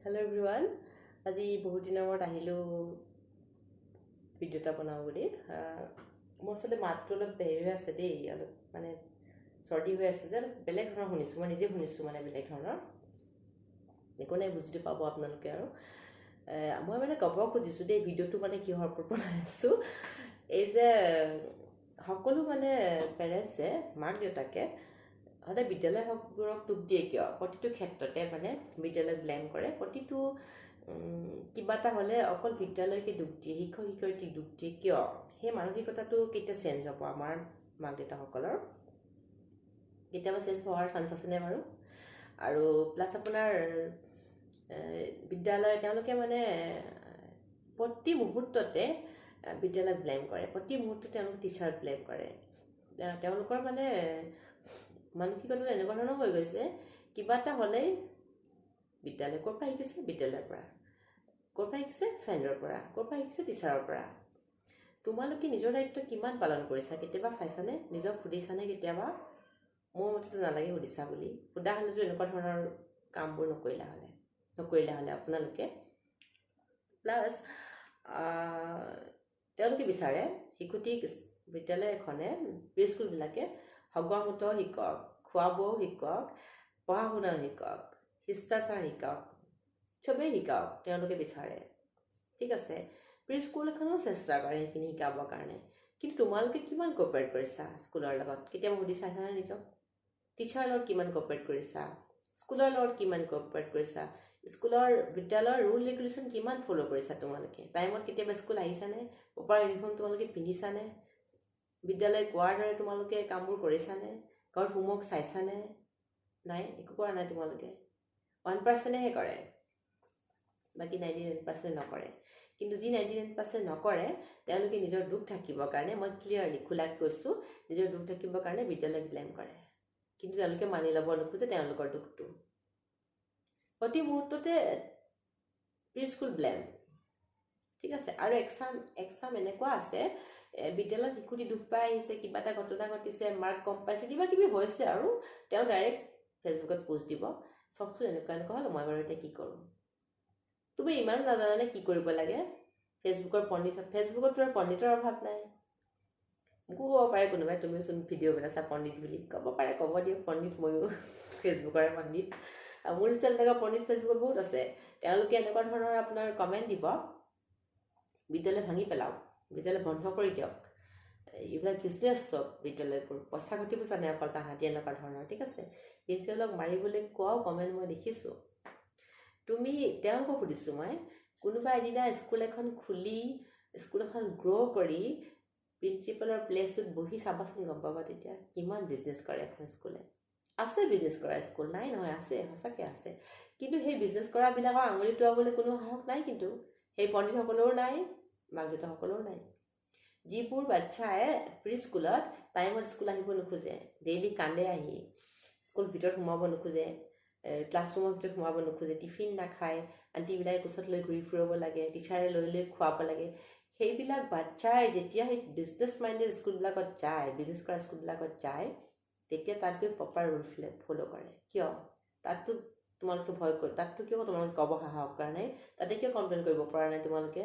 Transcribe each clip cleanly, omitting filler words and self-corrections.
Hello everyone. আজি বহুত দিনৰ মূৰত আহিলো ভিডিঅ' এটা বনাওঁ বুলি মোৰ আচলতে মাতটো অলপ হেৰি হৈ আছে দেই অলপ মানে চৰ্দি হৈ আছে যে বেলেগ ধৰণৰ শুনিছোঁ মই নিজে শুনিছোঁ মানে বেলেগ ধৰণৰ একো নাই বুজিটো পাব আপোনালোকে আৰু মই মানে ক'ব খুজিছোঁ দেই ভিডিঅ'টো মানে কিহৰ ওপৰত বনাই আছোঁ এই যে সকলো মানে পেৰেণ্টছে মাক দেউতাকে সদায় বিদ্যালয়বোৰক দুখ দিয়ে কিয় প্ৰতিটো ক্ষেত্ৰতে মানে বিদ্যালয়ক ব্লেম কৰে প্ৰতিটো কিবা এটা হ'লে অকল বিদ্যালয়কে দুখ দিয়ে শিক্ষক শিক্ষয়িত্ৰীক দুখ দিয়ে কিয় সেই মানসিকতাটো কেতিয়া চেঞ্জ হ'ব আমাৰ মাক দেউতাকসকলৰ কেতিয়াবা চেঞ্জ হোৱাৰ চান্স আছেনে বাৰু আৰু প্লাছ আপোনাৰ বিদ্যালয় তেওঁলোকে মানে প্ৰতি মুহূৰ্ততে বিদ্যালয়ক ব্লেম কৰে প্ৰতি মুহূৰ্ততে তেওঁলোকে টিচাৰক ব্লেম কৰে তেওঁলোকৰ মানে মানসিকতাটো এনেকুৱা ধৰণৰ হৈ গৈছে কিবা এটা হ'লেই বিদ্যালয় ক'ৰ পৰা শিকিছে বিদ্যালয়ৰ পৰা ক'ৰ পৰা শিকিছে ফ্ৰেণ্ডৰ পৰা ক'ৰ পৰা শিকিছে টিচাৰৰ পৰা তোমালোকে নিজৰ দায়িত্ব কিমান পালন কৰিছা কেতিয়াবা চাইছানে নিজক সুধিছানে কেতিয়াবা মোৰ মতেতো নালাগে সুধিছা বুলি সোধা হ'লেতো এনেকুৱা ধৰণৰ কামবোৰ নকৰিলে হ'লে আপোনালোকে প্লাছ তেওঁলোকে বিচাৰে শিশুটিক বিদ্যালয় এখনে প্ৰি স্কুলবিলাকে হগমুত শিকক খোৱা বোৱাও শিকক পঢ়া শুনাও শিকক শিষ্টাচাৰ শিকক চবেই শিকাওক তেওঁলোকে বিচাৰে ঠিক আছে প্ৰি স্কুল এখনেও চেষ্টা কৰে সেইখিনি শিকাবৰ কাৰণে কিন্তু তোমালোকে কিমান কোঅপাৰেট কৰিছা স্কুলৰ লগত কেতিয়াবা সুধি চাইছানে নিজক টিচাৰৰ লগত কিমান কোঅপাৰেট কৰিছা স্কুলৰ লগত কিমান কোঅপাৰেট কৰিছা স্কুলৰ বিদ্যালয়ৰ ৰুল ৰেগুলেশ্যন কিমান ফ'ল' কৰিছা তোমালোকে টাইমত কেতিয়াবা স্কুল আহিছানে প্ৰপাৰ ইউনিফৰ্ম তোমালোকে পিন্ধিছানে বিদ্যালয় কোৱাৰ দৰে তোমালোকে কামবোৰ কৰিছানে ঘৰত হোমৱৰ্ক চাইছানে নাই একো কৰা নাই তোমালোকে 1%হে কৰে বাকী 99% নকৰে কিন্তু যি 99% নকৰে তেওঁলোকে নিজৰ দুখ থাকিবৰ কাৰণে মই ক্লিয়াৰলি খোলাক কৈছোঁ নিজৰ দুখ থাকিবৰ কাৰণে বিদ্যালয়ক ব্লেম কৰে কিন্তু তেওঁলোকে মানি ল'ব নোখোজে তেওঁলোকৰ দুখটো প্ৰতি মুহূৰ্ততে প্ৰি স্কুল ব্লেম ঠিক আছে আৰু এক্সাম এনেকুৱা আছে বিদ্যালয়ত শিশুটি দুখ পাই আহিছে কিবা এটা ঘটনা ঘটিছে মাৰ্ক কম পাইছে কিবা কিবি হৈছে আৰু তেওঁ ডাইৰেক্ট ফেচবুকত পোষ্ট দিব চবচোন এনেকুৱা হ'ল মই বাৰু এতিয়া কি কৰোঁ তুমি ইমান নাজানানে কি কৰিব লাগে ফেচবুকত তোমাৰ পণ্ডিতৰ অভাৱ নাই মোকো ক'ব পাৰে কোনোবাই তুমিচোন ভিডিঅ' বনাইছা পণ্ডিত বুলি ক'ব পাৰে ক'ব দিয়ক পণ্ডিত ময়ো ফেচবুকৰে পণ্ডিত মোৰ নিচিনা তেনেকুৱা পণ্ডিত ফেচবুকত বহুত আছে তেওঁলোকে এনেকুৱা ধৰণৰ আপোনাৰ কমেণ্ট দিব বিদ্যালয় ভাঙি পেলাওক বিদ্যালয় বন্ধ কৰি দিয়ক এইবিলাক বিজনেছ চব বিদ্যালয়বোৰ পইচা ঘটিব জানে অকল তাহাঁতি এনেকুৱা ধৰণৰ ঠিক আছে প্ৰিন্সিপালক মাৰিবলৈ কোৱাও কমেণ্ট মই দেখিছোঁ তুমি তেওঁলোকক সুধিছোঁ মই কোনোবা এদিনা স্কুল এখন খুলি স্কুল এখন গ্ৰ' কৰি প্ৰিন্সিপালৰ প্লেচটোত বহি চাবাচোন গম পাবা তেতিয়া কিমান বিজনেছ কৰে এখন স্কুলে আছে বিজনেছ কৰা স্কুল নাই নহয় আছে সঁচাকৈ আছে কিন্তু সেই বিজনেছ কৰাবিলাকক আঙুলি টোৱাবলৈ কোনো সাহস নাই কিন্তু সেই পণ্ডিতসকলৰো নাই মাক দেউতাকসকলৰো নাই যিবোৰ বাচ্চাই প্ৰি স্কুলত টাইমত স্কুল আহিব নোখোজে ডেইলি কান্দে আহি স্কুল ভিতৰত সোমাব নোখোজে ক্লাছৰুমৰ ভিতৰত সোমাব নোখোজে টিফিন নাখায় আণ্টিবিলাকে কোচত লৈ ঘূৰি ফুৰাব লাগে টিচাৰে লৈ খুৱাব লাগে সেইবিলাক বাচ্চাই যেতিয়া সেই বিজনেছ মাইণ্ডেড স্কুলবিলাকত যায় বিজনেছ কৰা স্কুলবিলাকত যায় তেতিয়া তাত গৈ প্ৰপাৰ ৰুল ফ'ল' কৰে কিয় তাততো তোমালোকে ভয় কৰে তাততো কিয় তোমালোকে ক'ব সাহস কৰা নাই তাতে কিয় কমপ্লেইন কৰিব পৰা নাই তোমালোকে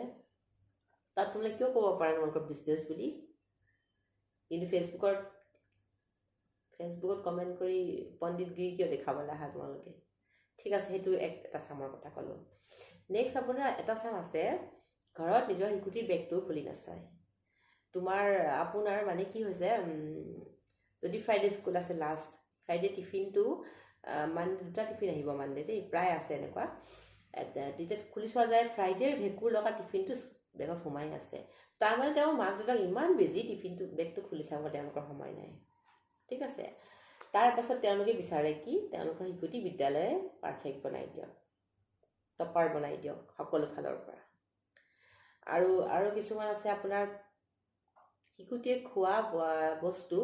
তাত তোমালোকে কিয় ক'ব পৰা তোমালোকৰ বিজনেছ বুলি কিন্তু ফেচবুকত কমেণ্ট কৰি পণ্ডিতগিৰি কিয় দেখাবলৈ আহা তোমালোকে ঠিক আছে সেইটো এটা চামৰ কথা ক'লোঁ নেক্সট আপোনাৰ এটা চাম আছে ঘৰত নিজৰ শিশুটিৰ বেগটোও খুলি নাচায় আপোনাৰ মানে কি হৈছে যদি ফ্ৰাইডে স্কুল আছে লাষ্ট ফ্ৰাইডে টিফিনটো দুটা টিফিন আহিব মানডে দেই প্ৰায় আছে এনেকুৱা তেতিয়া খুলি চোৱা যায় ফ্ৰাইডেৰ ভেঁকুৰ লগা টিফিনটো বেগত সোমাই আছে তাৰমানে তেওঁৰ মাক দেউতাক ইমান বেজি বেগটো খুলি চাব তেওঁলোকৰ সময় নাই ঠিক আছে তাৰ পাছত তেওঁলোকে বিচাৰে কি তেওঁলোকৰ শিশুটি বিদ্যালয়ে পাৰফেক্ট বনাই দিয়ক টপাৰ বনাই দিয়ক সকলো ফালৰ পৰা আৰু কিছুমান আছে আপোনাৰ শিশুটিয়ে খোৱা বস্তু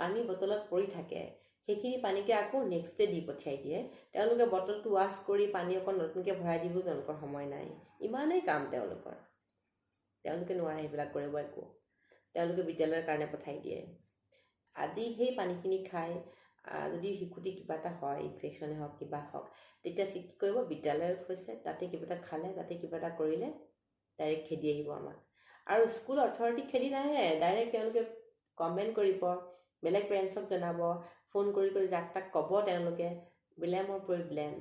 পানী বটলত পৰি থাকে সেইখিনি পানীকে আকৌ নেক্সট ডে দি পঠিয়াই দিয়ে তেওঁলোকে বটলটো ৱাছ কৰি পানী অকণ নতুনকৈ ভৰাই দিবও তেওঁলোকৰ সময় নাই ইমানেই কাম তেওঁলোকে নোৱাৰে সেইবিলাক কৰিব একো তেওঁলোকে বিদ্যালয়ৰ কাৰণে পঠাই দিয়ে আজি সেই পানীখিনি খাই যদি শিশুটি কিবা এটা হয়, ইনফেকশ্যনে হওক কিবা হওক, তেতিয়া কি কৰিব, বিদ্যালয়ত হৈছে তাতে কিবা এটা খালে, তাতে কিবা এটা কৰিলে ডাইৰেক্ট খেদি আহিব আমাক। আৰু স্কুল অথৰিটিক খেদি নাহে, ডাইৰেক্ট তেওঁলোকে কমপ্লেইন কৰিব, বেলেগ পেৰেণ্টছক জনাব, ফোন কৰি কৰি যাক তাক ক'ব, তেওঁলোকে ব্লেমৰ পৰি ব্লেম।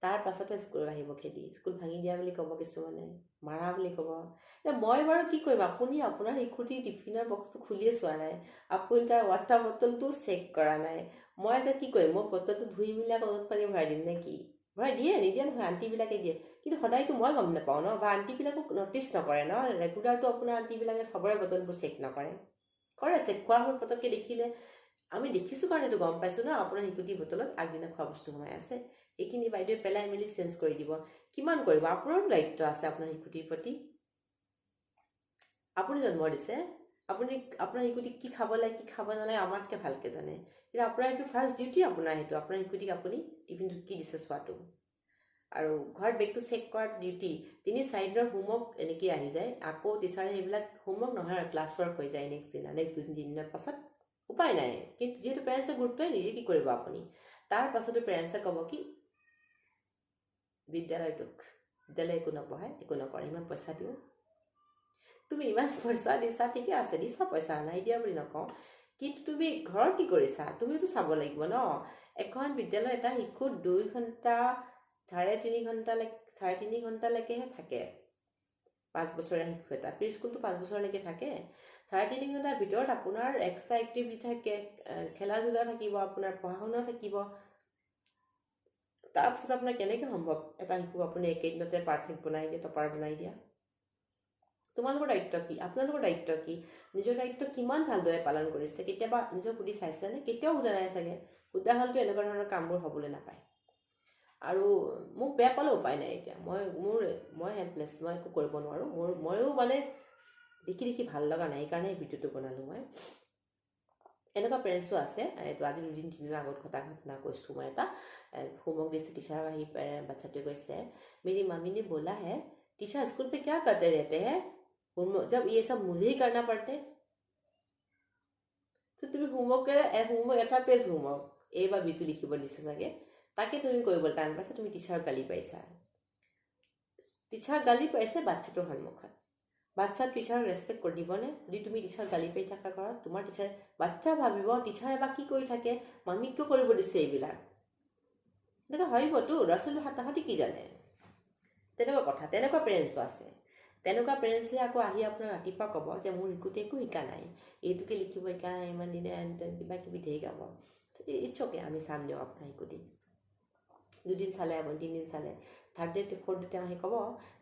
তাৰ পাছতে স্কুলত আহিব খেদি, স্কুল ভাঙি দিয়া বুলি ক'ব, কিছুমানে মাৰা বুলি ক'ব। মই বাৰু কি কৰিম, আপুনি আপোনাৰ শিশুটিৰ টিফিনৰ বক্সটো খুলিয়ে চোৱা নাই, আপুনি তাৰ ৱাটাৰ বটলটো চেক কৰা নাই, মই এতিয়া কি কৰিম, মই বটলটো ধুই মেলি আকৌ পানী ভৰাই দিম নে কি? ভৰাই দিয়ে, নিদিয়ে নহয়, আণ্টিবিলাকে দিয়ে, কিন্তু সদায়তো মই গম নাপাওঁ ন, বা আণ্টিবিলাকক নটিচ নকৰে ন, ৰেগুলাৰটো আপোনাৰ আণ্টিবিলাকে চবৰে বটলবোৰ চেক নকৰে, কৰে চেক। খোৱা হৈ পটককৈ দেখিলে, আমি দেখিছোঁ কাৰণে এইটো গম পাইছোঁ ন, আপোনাৰ শিশুটিৰ বটলত আগদিনা খোৱা বস্তু সোমাই আছে, এইখিনি বাইদেৱে পেলাই মেলি চেঞ্জ কৰি দিব। কিমান কৰিব, আপোনাৰো দায়িত্ব আছে আপোনাৰ শিশুটিৰ প্ৰতি। আপুনি জন্ম দিছে, আপুনি আপোনাৰ শিশুটিক কি খাব লাগে কি খাব নালাগে আমাতকৈ ভালকৈ জানে, কিন্তু আপোনাৰ এইটো ফাৰ্ষ্ট ডিউটি, আপোনাৰ সেইটো আপোনাৰ শিশুটিক আপুনি টিফিনটোত কি দিছে চোৱাটো, আৰু ঘৰত বেগটো চেক কৰাৰ ডিউটি। 3-4 দিনৰ হোমৱৰ্ক এনেকৈ আহি যায়, আকৌ টিচাৰে সেইবিলাক হোমৱৰ্ক নহয় আৰু ক্লাছ ৱৰ্ক হৈ যায় নেক্সট দিনা, নেক্সট 2-3 দিনৰ পাছত, উপায় নাই। কিন্তু যিহেতু পেৰেণ্টছে গুৰুত্বই নিদিয়ে, কি কৰিব আপুনি? তাৰ পাছতো পেৰেণ্টছে ক'ব কি, বিদ্যালয় একো নপঢ়ায়, একো নকৰে, ইমান পইচা দিওঁ। তুমি ইমান পইচা দিছা, ঠিকে আছে, দিছা পইচা, নাই দিয়া বুলি নকওঁ, কিন্তু তুমি ঘৰত কি কৰিছা, তুমিতো চাব লাগিব ন। এখন বিদ্যালয় এটা শিশু 2 ঘণ্টা 3.5 ঘণ্টালৈকেহে থাকে। 5 বছৰীয়া শিশু এটা, প্ৰি স্কুলটো 5 বছৰলৈকে থাকে। 3.5 ঘণ্টাৰ ভিতৰত আপোনাৰ এক্সট্ৰা এক্টিভিটি থাকে, খেলা ধূলা থাকিব, আপোনাৰ পঢ়া শুনা থাকিব। তাৰপিছত আপোনাৰ কেনেকৈ সম্ভৱ এটা শিশুক আপুনি একেদিনতে পাৰফেক্ট বনাই দিয়ে, টপাৰ বনাই দিয়া? তোমালোকৰ দায়িত্ব কি, আপোনালোকৰ দায়িত্ব কি, নিজৰ দায়িত্ব কিমান ভালদৰে পালন কৰিছে? কেতিয়াবা নিজক সুধি চাইছেনে? কেতিয়াও সোধা নাই চাগে। সোধা হ'লেতো এনেকুৱা ধৰণৰ কামবোৰ হ'বলৈ নাপায়। আৰু মোক বেয়া পালে উপায় নাই, এতিয়া মই হেল্পলেছ, মই একো কৰিব নোৱাৰোঁ। ময়ো মানে দেখি ভাল লগা নাই, সেইকাৰণে ভিডিঅ'টো বনালোঁ। মই এনেকুৱা পেৰেণ্টছো আছে, এইটো আজি 2-3 দিনৰ আগত ঘটনা কৈছোঁ মই। এটা হোমৱৰ্ক দিছে, টিচাৰ আহি বাচ্চাটোৱে কৈছে, मेरी मम्मी ने बोला है टीचर स्कूल पे क्या करते रहते हैं, जब ये सब मुझे ही करना पड़ते। তো তুমি হোমৱৰ্ক এটা পেজ হোমৱৰ্ক এ বা বিটো লিখিব দিছে চাগে, তাকে তুমি কৰিবলৈ টান পাইছা, তুমি টিচাৰক গালি পাৰিছা। টিচাৰক গালি পাৰিছে বাচ্চাটোৰ সন্মুখত, বাচ্চা টিচাৰক ৰেচপেক্ট কৰি দিবনে? যদি তুমি টিচাৰক গালি পাৰি থাকা ঘৰত, তোমাৰ টিচাৰে, বাচ্চা ভাবিব টিচাৰে বা কি কৰি থাকে, মামীক কিয় কৰিব দিছে এইবিলাক, এনেকুৱা ভাবিবতো। ল'ৰা ছোৱালী হাতাহাতি কি জানে, তেনেকুৱা কথা। তেনেকুৱা পেৰেণ্টছো আছে। তেনেকুৱা পেৰেণ্টছে আকৌ আহি আপোনাৰ ৰাতিপুৱা ক'ব যে মোৰ শিশুটিয়ে একো শিকা নাই, এইটোকে লিখিব শিকা নাই, ইমান দিনে কিবা কিবি ধেৰ গাব। ইটছ অ'কে, আমি চাম দিয়ক আপোনাৰ শিশুটি। 2 দিন চালে, আপুনি 3 দিন চালে, 3rd ডে 4th ডে আহি ক'ব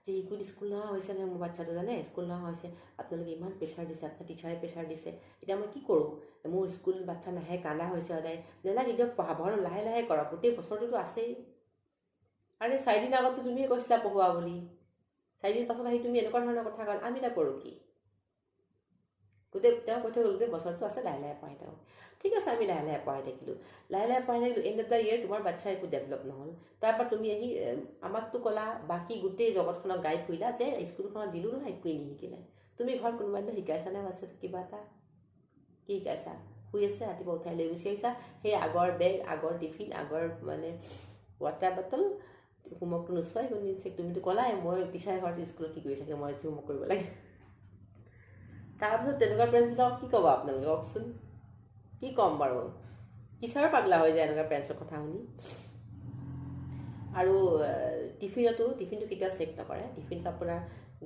যে শিশুটি স্কুল নহা হৈছে নে, মোৰ বাচ্চাটো জানে স্কুল নহা হৈছে, আপোনালোকে ইমান প্ৰেছাৰ দিছে, আপোনাৰ টিচাৰে প্ৰেছাৰ দিছে, এতিয়া মই কি কৰোঁ? মোৰ স্কুল বাচ্চা নাহে, কান্দা হৈছে সদায়। নেলাগে দিয়ক, পঢ়াব লাহে লাহে কৰক, গোটেই বছৰটোতো আছেই। আৰে 4 দিন আগততো তুমিয়ে কৈছিলা পঢ়োৱা বুলি, 4 দিন পাছত আহি তুমি এনেকুৱা ধৰণৰ কথা ক'ল, আমি এতিয়া কৰোঁ কি? তেওঁ কৈ থৈ গ'ল, গোটেই বছৰটো আছে, লাহে লাহে পঢ়াই থাকক। ঠিক আছে, আমি লাহে লাহে পঢ়াই থাকিলোঁ, এণ্ড অফ দ্য ইয়েৰ তোমাৰ বাচ্চাৰ একো ডেভেলপ নহ'ল। তাৰপৰা তুমি আহি আমাকতো ক'লা, বাকী গোটেই জগতখনক গাই ফুৰিলা যে স্কুলখনত দিলোঁ নহয়, একোৱেই নিশিকিলে। তুমি ঘৰত কোনোবা দিনা শিকাইছানে বাচ্চাটো কিবা এটা? কি শিকাইছা? শুই আছে, ৰাতিপুৱা উঠাই লৈ গুচি আহিছা, সেই আগৰ বেগ, আগৰ টিফিন, আগৰ মানে ৱাটাৰ বটল, হোমৱৰ্কটো নোচোৱাই গ'ল নিশ্চয়। তুমিতো ক'লাই মই টিচাৰে ঘৰত স্কুলত কি কৰি থাকে, মই হোমৱৰ্ক কৰিব লাগে। তাৰপিছত তেনেকুৱা পেৰেণ্টছবিলাকক কি ক'ব আপোনালোকে, কওকচোন? কি ক'ম বাৰু? টিচাৰো পাগলা হৈ যায় এনেকুৱা পেৰেণ্টছৰ কথা শুনি। আৰু টিফিনটো কেতিয়াও চেক নকৰে। টিফিনত আপোনাৰ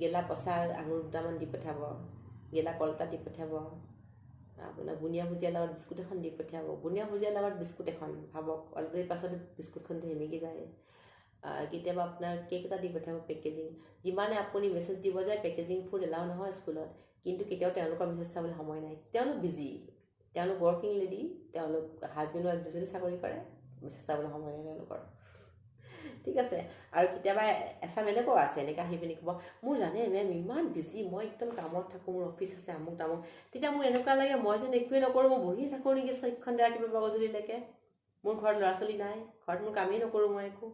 গেলা পচা আঙুৰ দুটামান দি পঠিয়াব, গেলা কল এটা দি পঠিয়াব, আপোনাৰ বুনিয়া ভুজিয়াৰ লগত বিস্কুট এখন দি পঠিয়াব। বুনিয়া ভুজিয়াৰ লগত বিস্কুট এখন, ভাবক অলৰেডি পাছত বিস্কুটখনটো সেমেকি যায়। কেতিয়াবা আপোনাৰ কেক এটা দি পঠিয়াব, পেকেজিং। যিমানে আপুনি মেছেজ দিব যে পেকেজিং ফুড এলাও নহয় স্কুলত, কিন্তু কেতিয়াও তেওঁলোকৰ মেছেজ চাবলৈ সময় নাই, তেওঁলোক বিজি, তেওঁলোক ৱৰ্কিং লেডি, তেওঁলোক হাজবেণ্ড ৱাইফ দুজনী চাকৰি কৰে, মেছেজ চাবলৈ সময় নাই তেওঁলোকৰ। ঠিক আছে। আৰু কেতিয়াবা এচাম এনেকুৱাও আছে, এনেকৈ আহি পিনি ক'ব, মোৰ জানে মেম ইমান বিজি, মই একদম কামত থাকোঁ, মোৰ অফিচ আছে, আমুক তামুক। তেতিয়া মোৰ এনেকুৱা লাগে মই যেন একোৱেই নকৰোঁ, মই বহি থাকোঁ নেকি 6 ঘণ্টা ৰাতিপুৱা গধূলিলৈকে। মোৰ ঘৰত ল'ৰা ছোৱালী নাই, ঘৰত মোৰ কামেই নকৰোঁ মই একো।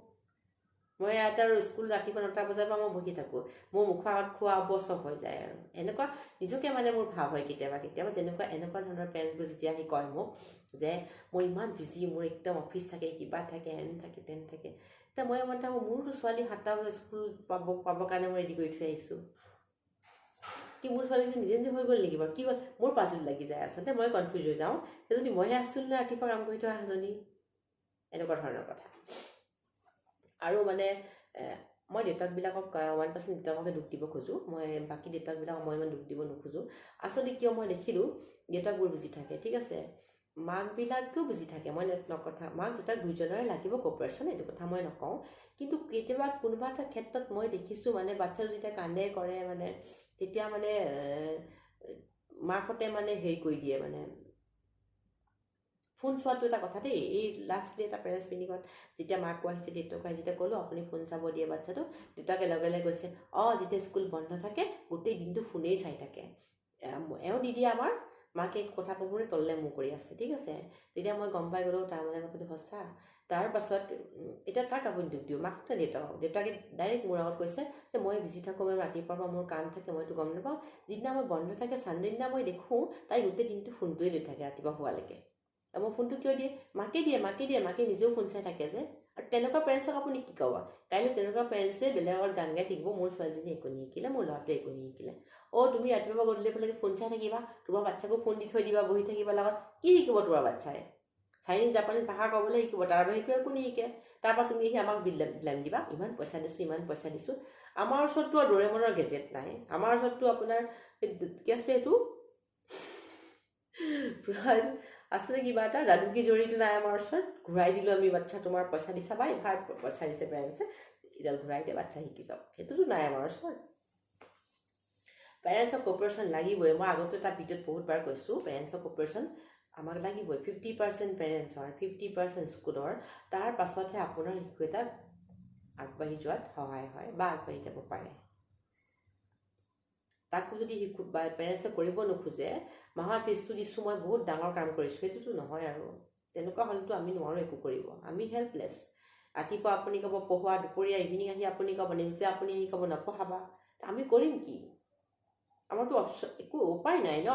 মই ইয়াত আৰু স্কুল ৰাতিপুৱা 9টা বজাৰ পৰা মই বহি থাকোঁ, মোৰ মুখৰ আগত খোৱা চব হৈ যায় আৰু এনেকুৱা নিজকে মানে মোৰ ভাৱ হয় কেতিয়াবা যেনেকুৱা এনেকুৱা ধৰণৰ পেৰেণ্টছবোৰ যেতিয়া আহি কয় মোক যে মই ইমান বিজি, মোৰ একদম অফিচ থাকে, কিবা থাকে, এন থাকে তেন থাকে, এতিয়া মই মানে মোৰতো ছোৱালী 7টা বজাত স্কুল পাবৰ কাৰণে মই ৰেডি কৰি থৈ আহিছোঁ, কি মোৰ ছোৱালী যে নিজে হৈ গ'ল নেকি বাৰু, কি হ'ল মোৰ পাজুল লাগি যায়, আচলতে মই কনফিউজ হৈ যাওঁ সেইজনী মইহে আছিলোঁ নে ৰাতিপুৱা কাম কৰি থোৱা এজনী, এনেকুৱা ধৰণৰ কথা। আৰু মানে মই দেউতাকবিলাকক 1% দেউতাককে দুখ দিব খোজোঁ, মই বাকী দেউতাকবিলাকক মই ইমান দুখ দিব নোখোজোঁ। আচলতে কিয় মই দেখিলোঁ দেউতাকবোৰ বুজি থাকে, ঠিক আছে, মাকবিলাকেও বুজি থাকে, মই কথা মাক দেউতাক দুইজনৰে লাগিব কপাৰেশ্যন, এইটো কথা মই নকওঁ, কিন্তু কেতিয়াবা কোনোবা এটা ক্ষেত্ৰত মই দেখিছোঁ মানে বাচ্ছাটো যেতিয়া কান্দে কৰে মানে তেতিয়া মানে মাকহঁতে মানে হেৰি কৰি দিয়ে, মানে ফোন চোৱাটো এটা কথা দেই, এই লাষ্টলি এটা পেৰেণ্টছ মিটিঙত যেতিয়া মাকো আহিছে দেউতাকো আহিছে, যেতিয়া ক'লোঁ আপুনি ফোন চাব দিয়ে বাচ্ছাটো, দেউতাকে লগে লগে কৈছে যেতিয়া স্কুল বন্ধ থাকে গোটেই দিনটো ফোনেই চাই থাকে, এওঁ দি দিয়ে আমাৰ মাকে কথা ক'বলৈ তললৈ মোৰ কৰি আছে, ঠিক আছে। তেতিয়া মই গম পাই গ'লোঁ তাৰমানে কথাটো সঁচা। তাৰ পাছত এতিয়া কাক আপুনি দুখ দিওঁ, মাক নে দেউতাকক? দেউতাকে ডাইৰেক্ট মোৰ আগত কৈছে যে মই বিজি থাকোঁ, মই ৰাতিপুৱাৰ পৰা মোৰ কাম থাকে, মইতো গম নাপাওঁ, যিদিনা মই বন্ধ থাকে চানডে দিনা মই দেখোঁ তাই গোটেই দিনটো ফোনটোৱে লৈ থাকে ৰাতিপুৱা হোৱালৈকে। মোৰ ফোনটো কিয় দিয়ে? মাকে দিয়ে, মাকে নিজেও ফোন চাই থাকে যে। আৰু তেনেকুৱা পেৰেণ্টছক আপুনি কি ক'ব? কাইলৈ তেনেকুৱা পেৰেণ্টছে বেলেগত গান গাই থাকিব, মোৰ ছোৱালীজনী একো নিশিকিলে, মোৰ ল'ৰাটোৱে একো নিশিকিলে। তুমি ৰাতিপুৱা গধূলিলৈকে ফোন চাই থাকিবা, তোমাৰ বাচ্ছাকো ফোন দি থৈ দিবা, বহি থাকিবা লগত, কি শিকিব তোমাৰ বাচ্ছাই? চাইনিজ জাপানিজ ভাষা ক'বলৈ শিকিব, তাৰ বাহিৰেতো একো নিশিকে। তাৰপৰা তুমি আহি আমাক ব্লেম দিবা, ইমান পইচা দিছোঁ। আমাৰ ওচৰততো আৰু ডৰেমনৰ গেজেট নাই, আমাৰ ওচৰততো আপোনাৰ কি আছে এইটো আছিলে কিবা এটা যাদুকী জড়িত নাই আমাৰ ওচৰত, ঘূৰাই দিলোঁ আমি বাচ্ছা, তোমাৰ পইচা দিছা বা এবাৰ পইচা দিছে পেৰেণ্টছে, এডাল ঘূৰাই দিয়ে বাচ্ছা শিকি যাওক, সেইটোতো নাই আমাৰ ওচৰত। পেৰেণ্টছক কপাৰেশ্যন লাগিবই, মই আগতে এটা ভিডিঅ'ত বহুতবাৰ কৈছোঁ, পেৰেণ্টছক কপাৰেশ্যন আমাক লাগিবই। 50% পেৰেণ্টছৰ, 50% স্কুলৰ, তাৰ পাছতহে আপোনাৰ শিশু এটা আগবাঢ়ি যোৱাত সহায় হয় বা আগবাঢ়ি যাব পাৰে। তাকো যদি শিশু বা পেৰেণ্টছে কৰিব নোখোজে, মাহৰ ফিজটো দিছোঁ মই বহুত ডাঙৰ কাম কৰিছোঁ, সেইটোতো নহয় আৰু। তেনেকুৱা হ'লেতো আমি নোৱাৰোঁ একো কৰিব, আমি হেল্পলেছ। ৰাতিপুৱা আপুনি ক'ব পঢ়োৱা, দুপৰীয়া ইভিনিং আহি আপুনি ক'ব, নেক্সট ডে আপুনি আহি ক'ব নপঢ়াবা, আমি কৰিম কি? আমাৰতো একো উপায় নাই ন।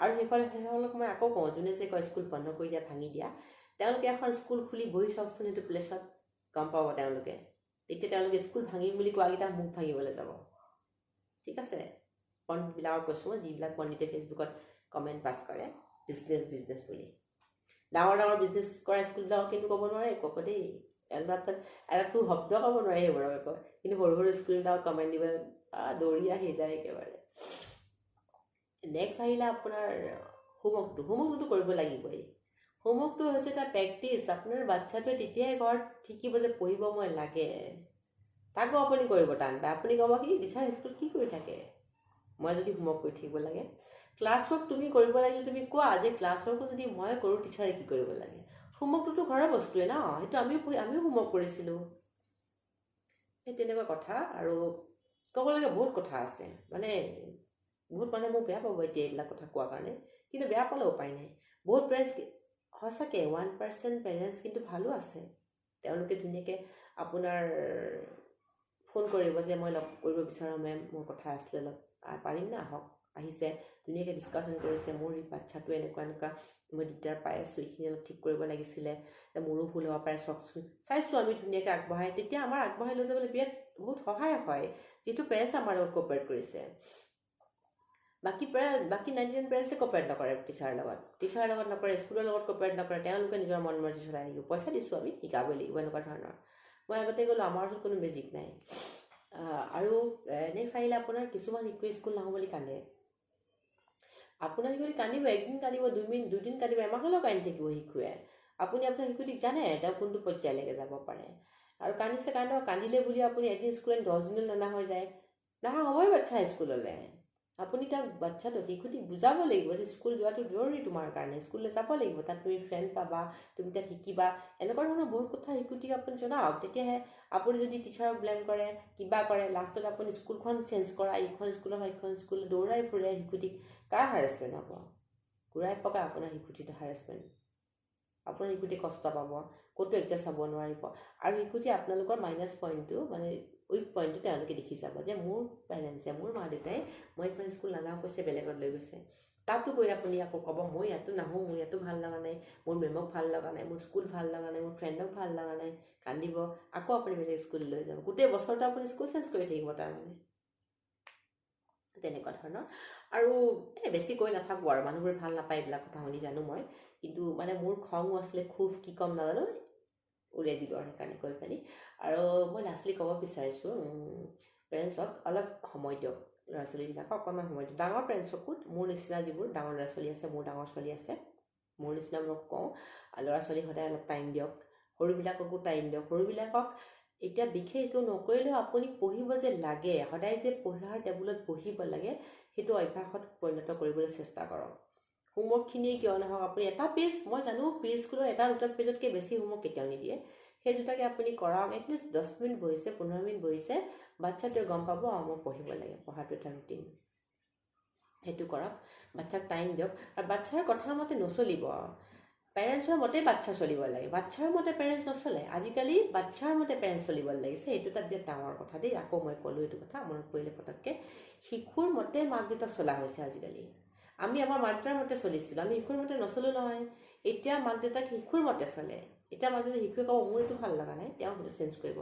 আৰু সেইসকলক মই আকৌ কওঁ, যোনে যে কয় স্কুল বন্ধ কৰি দিয়া, ভাঙি দিয়া, তেওঁলোকে এখন স্কুল খুলি বহি চাওকচোন, সেইটো প্লেচত গম পাব তেওঁলোকে। তেতিয়া তেওঁলোকে স্কুল ভাঙিম বুলি কোৱাকেইটা মুখ ভাঙিবলৈ যাব, ঠিক আছে। পণ্ডিতবিলাকক কৈছোঁ, যিবিলাক পণ্ডিতে ফেচবুকত কমেণ্ট পাছ কৰে বিজনেছ বুলি, ডাঙৰ বিজনেছ কৰা স্কুলবিলাকক কিন্তু ক'ব নোৱাৰে একো দেই, এটাতো শব্দ ক'ব নোৱাৰে সেইবোৰক একো, কিন্তু সৰু স্কুলবিলাকক কমেণ্ট দিব দৌৰি আহি যায় একেবাৰে। নেক্সট আহিলে আপোনাৰ হোমৱৰ্কটো কৰিব লাগিবই। হোমৱৰ্কটো হৈছে এটা প্ৰেক্টিচ, আপোনাৰ বাচ্ছাটোৱে তেতিয়াই ঘৰত শিকিব যে পঢ়িব মই লাগে, তাকো আপুনি কৰিব টান পায়, আপুনি ক'ব কি টিচাৰ স্কুলত কি কৰি থাকে, মই যদি হোমৱৰ্ক কৰি থাকিব লাগে। ক্লাছ ৱৰ্ক তুমি কৰিব লাগিলে তুমি কোৱা যে ক্লাছ ৱৰ্কো যদি মই কৰোঁ টিচাৰে কি কৰিব লাগে, হোমৱৰ্কটোতো ঘৰৰ বস্তুৱে ন, সেইটো আমিও হোমৱৰ্ক কৰিছিলোঁ, সেই তেনেকুৱা কথা। আৰু ক'বলগীয়া বহুত কথা আছে, মানে বহুত মানুহে মোক বেয়া পাব এতিয়া এইবিলাক কথা কোৱাৰ কাৰণে, কিন্তু বেয়া পালে উপায় নাই। বহুত পেৰেণ্টছ সঁচাকৈ 1% পেৰেণ্টছ কিন্তু ভালো আছে, তেওঁলোকে ধুনীয়াকৈ আপোনাৰ ফোন কৰিব যে মই লগ কৰিব বিচাৰোঁ মেম, মোৰ কথা আছিলে অলপ, পাৰিম না, আহক, আহিছে, ধুনীয়াকৈ ডিছকাশ্যন কৰিছে, মোৰ এই বাচ্ছাটো এনেকুৱা মই দিগদাৰ পাই আছোঁ, এইখিনি অলপ ঠিক কৰিব লাগিছিলে, মোৰো ভুল হ'ব পাৰে চাওকচোন, চাইছোঁ আমি ধুনীয়াকৈ আগবঢ়াই, তেতিয়া আমাৰ আগবঢ়াই লৈ যাবলৈ বহুত সহায় হয়, যিটো পেৰেণ্টছ আমাৰ লগত কপাৰেট কৰিছে। বাকী 99 পেৰেণ্টছে কপাৰেট নকৰে টিচাৰৰ লগত নকৰে, স্কুলৰ লগত কপাৰেট নকৰে, তেওঁলোকে নিজৰ মন মৰ্জি চলাই থাকিব, পইচা দিছোঁ আমি শিকাবই লাগিব, এনেকুৱা ধৰণৰ। মই আগতে ক'লোঁ আমাৰ ওচৰত কোনো মেজিক নাই। আৰু নেক্সট আহিলে আপোনাৰ কিছুমান শিশুৱে স্কুল নাহোঁ বুলি কান্দে, আপোনাৰ শিশুটি কান্দিব, একদিন কান্দিব, দুদিন কান্দিব, এমাহলৈও কান্দি থাকিব শিশুৱে, আপুনি আপোনাৰ শিশুটিক জানে তেওঁ কোনটো পৰ্যায়লৈকে যাব পাৰে। আৰু কান্দিলে বুলি আপুনি এদিন স্কুলত 10 দিনলৈ নানা হৈ যায়, নাহা হ'বই বাচ্ছা স্কুললৈ। আপুনি বাচ্ছাটো শিশুটিক বুজাব লাগিব যে স্কুল যোৱাটো জৰুৰী তোমাৰ কাৰণে, স্কুললৈ যাব লাগিব, তাত তুমি ফ্ৰেণ্ড পাবা, তুমি তাত শিকিবা, এনেকুৱা ধৰণৰ বহুত কথা শিশুটিক আপুনি জনাওক। তেতিয়াহে আপুনি যদি টিচাৰক ব্লেম কৰে, কিবা কৰে, লাষ্টত আপুনি স্কুলখন চেঞ্জ কৰা, এইখন স্কুলৰ সেইখন স্কুললৈ দৌৰাই ফুৰে শিশুটিক, কাৰ হাৰেছমেণ্ট হ'ব? ঘূৰাই পকা আপোনাৰ শিশুটিৰ হাৰেছমেণ্ট। আপোনাৰ শিশুটি কষ্ট পাব, ক'তো এডজাষ্ট হ'ব নোৱাৰিব। আৰু শিশুটি আপোনালোকৰ মাইনাছ পইণ্টটো মানে উইক পইণ্টটো তেওঁলোকে দেখি যাব যে মোৰ পেৰেণ্টছে, মোৰ মা দেউতাই মই এইখন স্কুল নাযাওঁ কৈছে, বেলেগত লৈ গৈছে। তাতো গৈ আপুনি আকৌ ক'ব মই ইয়াতো নাহোঁ, মোৰ ইয়াতো ভাল লগা নাই, মোৰ মেমক ভাল লগা নাই, মোৰ স্কুল ভাল লগা নাই, মোৰ ফ্ৰেণ্ডক ভাল লগা নাই, কান্দিব। আকৌ আপুনি বেলেগ স্কুল লৈ যাব, গোটেই বছৰটো আপুনি স্কুল চেঞ্জ কৰি থাকিব তাৰমানে। তেনেকুৱা ধৰণৰ। আৰু বেছি কৈ নাথাকোঁ আৰু, মানুহবোৰে ভাল নাপায় এইবিলাক কথা শুনি জানো মই, কিন্তু মানে মোৰ খঙো আছিলে, খুব কি ক'ম নাজানো, উলিয়াই দিলোঁ আৰু সেইকাৰণে কৈ পানি। আৰু মই লাষ্টলি ক'ব বিচাৰিছোঁ পেৰেণ্টছক অলপ সময় দিয়ক, ল'ৰা ছোৱালীবিলাকক অকণমান সময় দিয়ক। ডাঙৰ পেৰেণ্টছকো, মোৰ নিচিনা যিবোৰ ডাঙৰ ল'ৰা ছোৱালী আছে, মোৰ ডাঙৰ ছোৱালী আছে, মোৰ নিচিনা মই কওঁ ল'ৰা ছোৱালীক সদায় অলপ টাইম দিয়ক, সৰুবিলাককো টাইম দিয়ক। সৰুবিলাকক এতিয়া বিশেষ একো নকৰিলেও আপুনি পঢ়িব যে লাগে, সদায় যে পঢ়াৰ টেবুলত বহিব লাগে, সেইটো অভ্যাসত পৰিণত কৰিবলৈ চেষ্টা কৰক। হোমৱৰ্কখিনিয়ে কিয় নহওক, আপুনি এটা পেজ, মই জানো প্ৰি স্কুলৰ এটা দুটা পেজতকৈ বেছি হোমৱৰ্ক কেতিয়াও নিদিয়ে, সেই দুটাকে আপুনি কৰাওক। এটলিষ্ট 10 মিনিট বহিছে, 15 মিনিট বহিছে, বাচ্ছাটোৱে গম পাব মই পঢ়িব লাগে, পঢ়াটো এটা ৰুটিন, সেইটো কৰক। বাচ্ছাক টাইম দিয়ক। আৰু বাচ্ছাৰ কথা মতে নচলিব, পেৰেণ্টছৰ মতে বাচ্ছা চলিব লাগে, বাচ্ছাৰ মতে পেৰেণ্টছ নচলে। আজিকালি বাচ্ছাৰ মতে পেৰেণ্টছ চলিব লাগিছে, এইটো এটা বিৰাট ডাঙৰ কথা দেই। আকৌ মই ক'লোঁ এইটো কথা, মনত পৰিলে পটককৈ। শিশুৰ মতে মাক দেউতাক চলা হৈছে আজিকালি। আমি আমাৰ মাক দেউতাৰ মতে চলিছিলোঁ, আমি শিশুৰ মতে নচলোঁ নহয়। এতিয়া মাক দেউতাক শিশুৰ মতে চলে। এতিয়া মাক দেউতাক শিশুৱে ক'ব মোৰ এইটো ভাল লগা নাই, তেওঁ সেইটো চেঞ্জ কৰিব।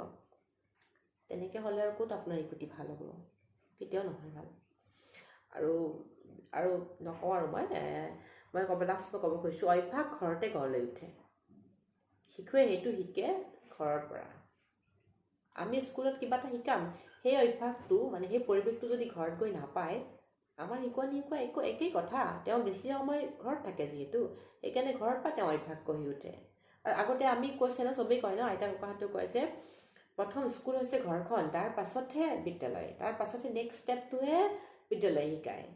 তেনেকৈ হ'লে আৰু ক'ত আপোনাৰ শিশুটি ভাল হ'ব, কেতিয়াও নহয় ভাল। আৰু নকওঁ আৰু মই লাষ্ট ক'ব খুজিছোঁ, অভ্যাস ঘৰতে গঢ় লৈ উঠে। শিশুৱে সেইটো শিকে ঘৰৰ পৰা। আমি স্কুলত কিবা এটা শিকাম, সেই অভ্যাসটো মানে সেই পৰিৱেশটো যদি ঘৰত গৈ নাপায়, আমাৰ শিকোৱা একেই কথা। তেওঁ বেছি সময় ঘৰত থাকে যিহেতু, সেইকাৰণে ঘৰৰ পৰা তেওঁ অভ্যাস গঢ়ি উঠে। আৰু আগতে আমি কৈছে ন, চবেই কয় ন, আইতা ককাহঁতেও কয় যে প্ৰথম স্কুল হৈছে ঘৰখন, তাৰ পাছতহে বিদ্যালয়, তাৰ পাছতহে নেক্সট ষ্টেপটোহে বিদ্যালয় শিকায়।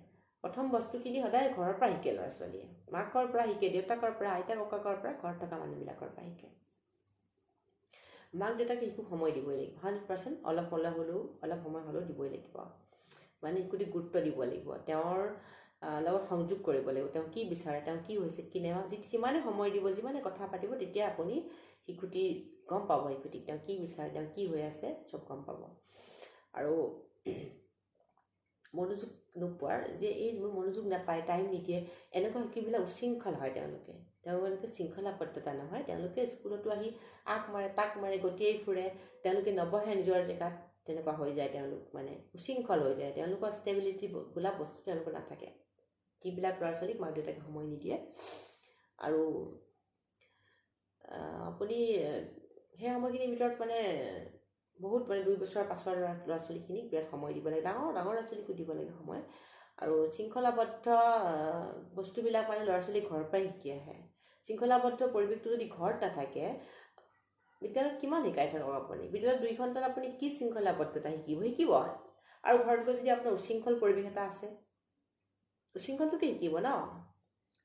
প্ৰথম বস্তুখিনি সদায় ঘৰৰ পৰা শিকে ল'ৰা ছোৱালীয়ে, মাকৰ পৰা শিকে, দেউতাকৰ পৰা, আইতা ককাকৰ পৰা, ঘৰত থকা মানুহবিলাকৰ পৰা শিকে। মাক দেউতাকে শিশুক সময় দিবই লাগিব, 100%। অলপ সময় হ'লেও দিবই লাগিব। মানে শিশুটিক গুৰুত্ব দিব লাগিব, তেওঁৰ লগত সংযোগ কৰিব লাগিব, তেওঁ কি বিচাৰে, তেওঁ কি হৈছে কি নাই। যিমানে সময় দিব, যিমানে কথা পাতিব, তেতিয়া আপুনি শিশুটি গম পাব, শিশুটিক তেওঁ কি বিচাৰে, তেওঁ কি হৈ আছে, চব গম পাব। আৰু মনোযোগ নোপোৱাৰ যে এই মনোযোগ নাপায়, টাইম নিদিয়ে, এনেকুৱা শিশুবিলাক উশৃংখল হয়। তেওঁলোকে শৃংখলাবদ্ধতা নহয়, তেওঁলোকে স্কুলতো আহি আগ মাৰে, তাক মাৰে, গতিয়াই ফুৰে, তেওঁলোকে নবহে নিজৰ জেগাত, তেনেকুৱা হৈ যায়। তেওঁলোক মানে উশৃংখল হৈ যায়, তেওঁলোকৰ ষ্টেবিলিটি বোলা বস্তু তেওঁলোকৰ নাথাকে। যিবিলাক ল'ৰা ছোৱালীক মাক দেউতাকে সময় নিদিয়ে। আৰু আপুনি সেই সময়খিনিৰ ভিতৰত মানে বহুত 2 বছৰৰ পাছৰ ল'ৰা ছোৱালীখিনিক বিৰাট সময় দিব লাগে, ডাঙৰ ল'ৰা ছোৱালীকো দিব লাগে সময়। আৰু শৃংখলাবদ্ধ বস্তুবিলাক মানে ল'ৰা ছোৱালী ঘৰৰ পৰাই শিকি আহে। শৃংখলাবদ্ধ পৰিৱেশটো যদি ঘৰত নাথাকে, বিদ্যালয়ত কিমান শিকাই থাকক আপুনি, বিদ্যালয়ত 2 ঘণ্টাত আপুনি কি শৃংখলাবদ্ধতা শিকিব। আৰু ঘৰত গৈ যদি আপোনাৰ উশৃংখল পৰিৱেশ এটা আছে, উশৃংখলটোকে শিকিব ন।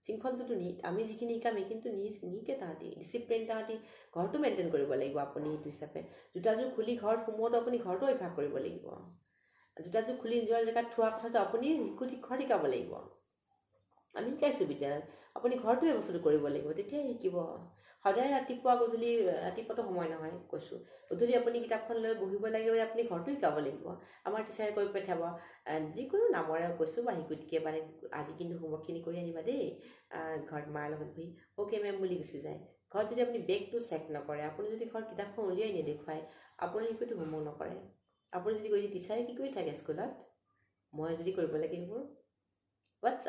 শৃংখলটোতো আমি যিখিনি শিকাম সেইখিনিতো নিশিকে তাহাঁতি। ডিচিপ্লিন তাহাঁতি ঘৰটো মেইনটেইন কৰিব লাগিব আপুনি। সেইটো হিচাপে জোতাযোৰ খুলি ঘৰত সোমোৱাটো আপুনি ঘৰতো অভ্যাস কৰিব লাগিব। জোতাযোৰ খুলি নিজৰ জেগাত থোৱা কথাটো আপুনি শিশুটিক ঘৰত শিকাব লাগিব। আমি শিকাইছোঁ বিদ্যালয়ত, আপুনি ঘৰটো এই বস্তুটো কৰিব লাগিব, তেতিয়াই শিকিব। সদায় ৰাতিপুৱাতো সময় নহয় কৈছোঁ, গধূলি আপুনি কিতাপখন লৈ বহিব লাগিব, আপুনি ঘৰটো শিকাব লাগিব। আমাৰ টিচাৰে কৈ পঠিয়াব, যিকোনো নামৰে কৈছোঁ বা শিশুটিকে মানে আজি কিন্তু হোমৱৰ্কখিনি কৰি আনিবা দেই, ঘৰত মাৰ লগত বহি অ'কে মেম বুলি গুচি যায়। ঘৰত যদি আপুনি বেগটো চেক নকৰে, আপুনি যদি ঘৰত কিতাপখন উলিয়াই নেদেখুৱায়, আপোনাৰ শিশুটি হোমৱৰ্ক নকৰে। আপুনি যদি কৈ টিচাৰে কি কৰি থাকে স্কুলত, মই যদি কৰিব লাগে এইবোৰ,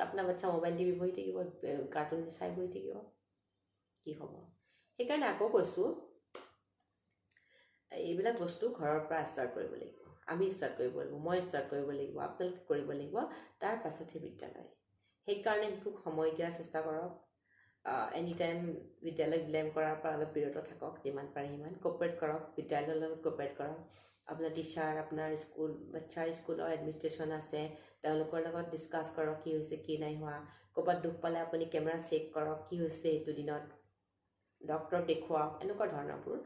আপোনাৰ বাচ্ছা মোবাইল টিভি বহি থাকিব, কাৰ্টুন চাই বহি থাকিব, কি হ'ব। সেইকাৰণে আকৌ কৈছোঁ, এইবিলাক বস্তু ঘৰৰ পৰা ষ্টাৰ্ট কৰিব লাগিব। আমি ষ্টাৰ্ট কৰিব লাগিব, মই ষ্টাৰ্ট কৰিব লাগিব, আপোনালোকে কৰিব লাগিব, তাৰ পাছতহে বিদ্যালয়। সেইকাৰণে শিশুক সময় দিয়াৰ চেষ্টা কৰক। এনি টাইম বিদ্যালয়ক ব্লেম কৰাৰ পৰা অলপ বিৰত থাকক, যিমান পাৰে সিমান কোঅপাৰেট কৰক, বিদ্যালয়ৰ লগত কোঅপাৰেট কৰক। আপোনাৰ টিচাৰ, আপোনাৰ বাচ্ছাৰ স্কুলৰ এডমিনিষ্ট্ৰেশ্যন আছে, তেওঁলোকৰ লগত ডিছকাছ কৰক কি হৈছে কি নাই হোৱা। ক'ৰবাত দুখ পালে আপুনি কেমেৰা চেক কৰক, কি হৈছে এইটো দিনত, ডক্টৰক দেখুৱাওক। এনেকুৱা ধৰণৰবোৰ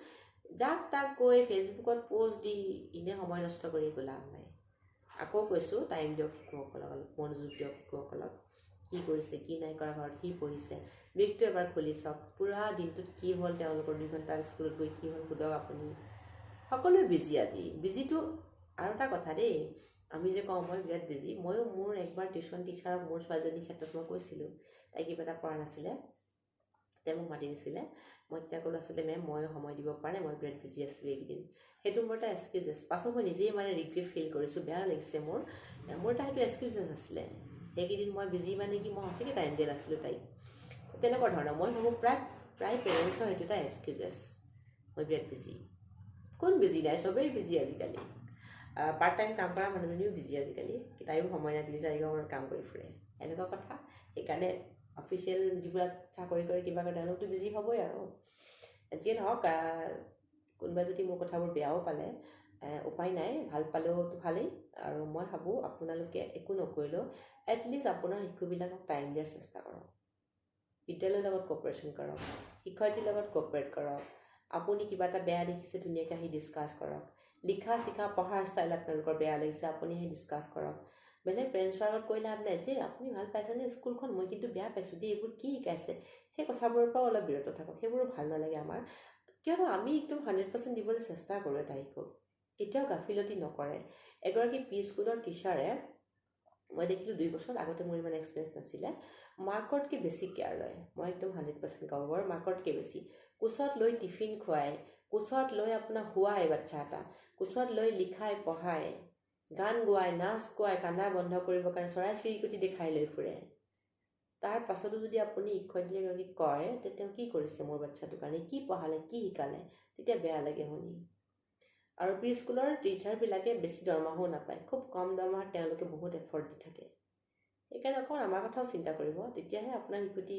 যাক তাক গৈ ফেচবুকত পোষ্ট দি এনেই সময় নষ্ট কৰি একো লাভ নাই। আকৌ কৈছোঁ, টাইম দিয়ক শিশুসকলক, অলপ মনোযোগ দিয়ক শিশুসকলক। কি কৰিছে কি নাই কৰা ঘৰত কি পঢ়িছে ব্ৰেকটো এবাৰ খুলি চাওক পুৰা দিনটোত কি হ'ল তেওঁলোকৰ 2 ঘণ্টা স্কুলত গৈ কি হ'ল সোধক আপুনি সকলোৱে বিজি আজি বিজিটো আৰু এটা কথা দেই আমি যে কওঁ মই বিৰাট বিজি ময়ো মোৰ একবাৰ টিউশ্যন টিচাৰক মোৰ ছোৱালীজনীৰ ক্ষেত্ৰত মই কৈছিলোঁ তাই কিবা এটা কৰা নাছিলে তেওঁ মোক মাতি দিছিলে মই তেতিয়া ক'লোঁ আচলতে মেম মই সময় দিব পৰা নাই মই বিৰাট বিজি আছিলোঁ এইকেইদিন সেইটো মোৰ এটা এক্সকিউজেছ পাছত মই নিজেই মানে ৰিগ্ৰেট ফিল কৰিছোঁ বেয়া লাগিছে মোৰ এটা সেইটো এক্সকিউজেছ আছিলে সেইকেইদিন মই বিজি মানে কি মই সঁচাকৈ টাইম দিয়া নাছিলোঁ তাইক তেনেকুৱা ধৰণৰ মই ভাবোঁ প্ৰায় পেৰেণ্টছৰ সেইটো এটা এক্সকিউজেছ মই বিৰাট বিজি কোন বিজি নাই চবেই বিজি আজিকালি পাৰ্ট টাইম কাম কৰা মানুহজনীও বিজি আজিকালি তাইও সময় নাই 3-4 ঘণ্টাৰ কাম কৰি ফুৰে এনেকুৱা কথা সেইকাৰণে অফিচিয়েল যিবিলাক চাকৰি কৰে কিবা কৰে তেওঁলোকতো বিজি হ'বই আৰু যিয়ে নহওক কোনোবাই যদি মোৰ কথাবোৰ বেয়াও পালে উপায় নাই ভাল পালেওতো ভালেই আৰু মই ভাবোঁ আপোনালোকে একো নকৰিলেও এটলিষ্ট আপোনাৰ শিশুবিলাকক টাইম দিয়াৰ চেষ্টা কৰক বিদ্যালয়ৰ লগত কোঅপাৰেশ্যন কৰক শিক্ষয়িত্ৰীৰ লগত কোঅপাৰেট কৰক আপুনি কিবা এটা বেয়া দেখিছে ধুনীয়াকৈ আহি ডিছকাছ কৰক লিখা শিকা পঢ়াৰ ষ্টাইল আপোনালোকৰ বেয়া লাগিছে আপুনি আহি ডিছকাছ কৰক বেলেগ পেৰেণ্টছৰ আগত কৈ লাভ নাই যে আপুনি ভাল পাইছেনে স্কুলখন মই কিন্তু বেয়া পাইছোঁ দেই এইবোৰ কি শিকাইছে সেই কথাবোৰৰ পৰাও অলপ বিৰত থাকক সেইবোৰো ভাল নালাগে আমাৰ কিয়নো আমি একদম 100% দিবলৈ চেষ্টা কৰোঁ এটা শিশুক কেতিয়াও গাফিলতি নকৰে এগৰাকী প্ৰি স্কুলৰ টিচাৰে মই দেখিলোঁ 2 বছৰ আগতে মোৰ ইমান এক্সপিৰিয়েঞ্চ নাছিলে মাৰ্কতকৈ বেছি কেয়াৰ লয় মই একদম 100% কওঁ বৰ মাৰ্কতকৈ বেছি কোচত লৈ টিফিন খুৱায় কোচত লৈ আপোনাৰ শুৱায় বাচ্চা এটা কোচত লৈ লিখাই পঢ়ায় গান গোৱায় নাচ গোৱায় কান্দা বন্ধ কৰিবৰ কাৰণে চৰাই চিৰিকটি দেখাই লৈ ফুৰে তাৰ পাছতো যদি আপুনি শিক্ষয়িত্ৰী এগৰাকীক কয় যে তেওঁ কি কৰিছে মোৰ বাচ্চাটোৰ কাৰণে কি পঢ়ালে কি শিকালে তেতিয়া বেয়া লাগে শুনি আৰু প্ৰি স্কুলৰ টিচাৰবিলাকে বেছি দৰমহাও নাপায় খুব কম দৰমহাত তেওঁলোকে বহুত এফৰ্ট দি থাকে সেইকাৰণে অকণ আমাৰ কথাও চিন্তা কৰিব তেতিয়াহে আপোনাৰ শিশুটি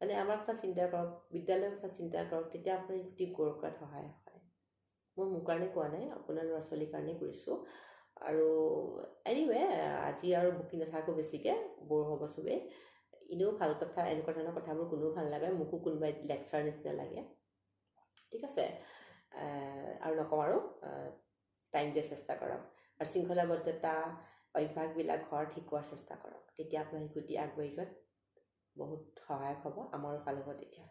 মানে আমাৰ কথা চিন্তা কৰক বিদ্যালয়ৰ কথা চিন্তা কৰক তেতিয়া আপোনাৰ শিশুটি গৌৰৱ কৰাত সহায় হয় মই মোৰ কাৰণে কোৱা নাই আপোনাৰ ল'ৰা ছোৱালীৰ কাৰণেই কৰিছোঁ আৰু এনিৱে আজি আৰু বকি নাথাকোঁ বেছিকৈ বৰ হ'ব চবেই এনেও ভাল কথা এনেকুৱা ধৰণৰ কথাবোৰ কোনেও ভাল নাপায় মোকো কোনোবাই লেকচাৰ নিচিনা লাগে ঠিক আছে আৰু নকওঁ আৰু টাইম দিয়াৰ চেষ্টা কৰক আৰু শৃংখলাবদ্ধতা অভ্যাসবিলাক ঘৰত শিকোৱাৰ চেষ্টা কৰক তেতিয়া আপোনাৰ শিশুটি আগবাঢ়ি যোৱাত বহুত সহায়ক হ'ব আমাৰো ভাল হ'ব তেতিয়া